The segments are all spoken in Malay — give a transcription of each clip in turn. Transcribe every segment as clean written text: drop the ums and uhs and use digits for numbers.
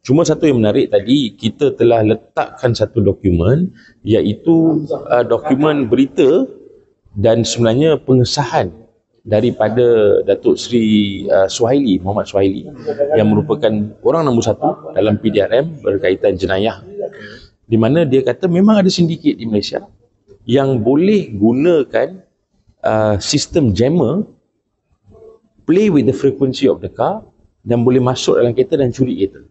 Cuma satu yang menarik tadi, kita telah letakkan satu dokumen, iaitu dokumen berita dan sebenarnya pengesahan daripada Datuk Seri Suhaili, Muhammad Suhaili, yang merupakan orang nombor 1 dalam PDRM berkaitan jenayah, di mana dia kata memang ada sindiket di Malaysia yang boleh gunakan sistem jammer, play with the frequency of the car, dan boleh masuk dalam kereta dan curi kereta.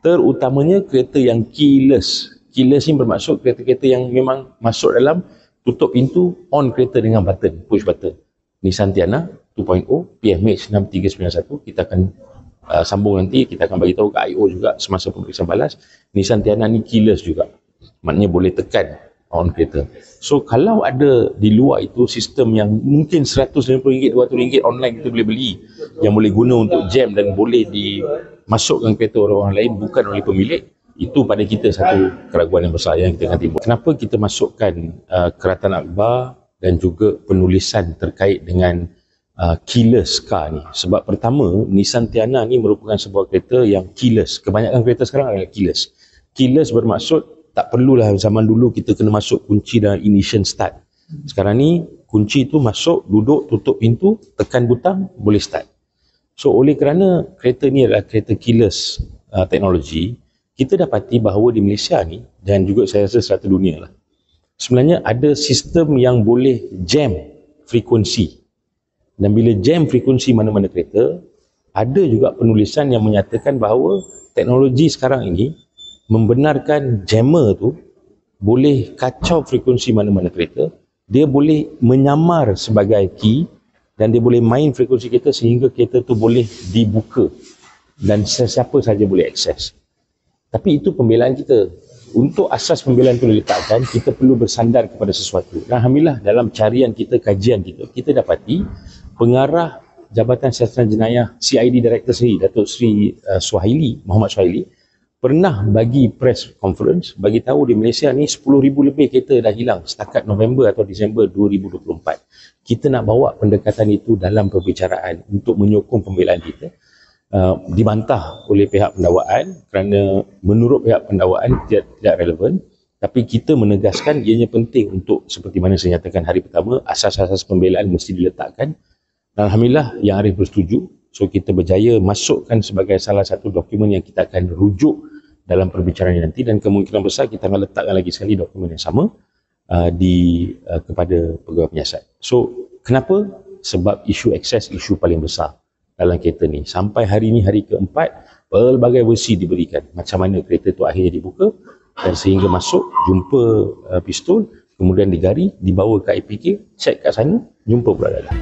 Terutamanya kereta yang keyless. Keyless ni bermaksud kereta-kereta yang memang masuk dalam, tutup pintu, on kereta dengan button, push button. Nissan Tiana 2.0, PMH 6391, kita akan sambung nanti, kita akan bagi tahu ke I.O. juga semasa pemeriksaan balas. Nissan Tiana ni keyless juga, maknanya boleh tekan on kereta. So kalau ada di luar itu sistem yang mungkin RM150, RM200 online kita boleh beli, yang boleh guna untuk jam dan boleh dimasukkan kereta orang lain bukan oleh pemilik, itu pada kita satu keraguan yang besar yang kita akan timbul. Kenapa kita masukkan Keratan Akbar dan juga penulisan terkait dengan keyless car ni? Sebab pertama, Nissan Tiana ni merupakan sebuah kereta yang keyless. Kebanyakan kereta sekarang adalah keyless. Keyless bermaksud tak perlulah zaman dulu kita kena masuk kunci dalam ignition start. Sekarang ni kunci tu masuk, duduk, tutup pintu, tekan butang, boleh start. So oleh kerana kereta ni adalah kereta keyless teknologi, kita dapati bahawa di Malaysia ni, dan juga saya rasa serata dunia lah, sebenarnya ada sistem yang boleh jam frekuensi. Dan bila jam frekuensi mana-mana kereta, ada juga penulisan yang menyatakan bahawa teknologi sekarang ini membenarkan jammer tu boleh kacau frekuensi mana-mana kereta. Dia boleh menyamar sebagai key dan dia boleh main frekuensi kereta sehingga kereta tu boleh dibuka dan sesiapa saja boleh akses. Tapi itu pembelaan kita. Untuk asas pembelaan itu diletakkan, kita perlu bersandar kepada sesuatu. Dan alhamdulillah dalam carian kita, kajian kita, kita dapati pengarah Jabatan Siasatan Jenayah CID Director sendiri, Datuk Seri Suhaili, Muhammad Suhaili, pernah bagi press conference bagi tahu di Malaysia ni 10,000 lebih kereta dah hilang setakat November atau Disember 2024. Kita nak bawa pendekatan itu dalam perbicaraan untuk menyokong pembelaan kita. Dibantah oleh pihak pendakwaan kerana menurut pihak pendakwaan tidak relevan, tapi kita menegaskan ianya penting untuk, seperti mana saya nyatakan hari pertama, asas-asas pembelaan mesti diletakkan. Dan alhamdulillah Yang Arif bersetuju. So kita berjaya masukkan sebagai salah satu dokumen yang kita akan rujuk dalam perbicaraan nanti, dan kemungkinan besar kita akan letakkan lagi sekali dokumen yang sama kepada pegawai penyiasat. So kenapa? Sebab isu akses isu paling besar dalam kereta ni. Sampai hari ni hari keempat, pelbagai versi diberikan macam mana kereta tu akhirnya dibuka dan sehingga masuk, jumpa pistol, kemudian digari, dibawa ke IPK, cek kat sana, jumpa pula dalam.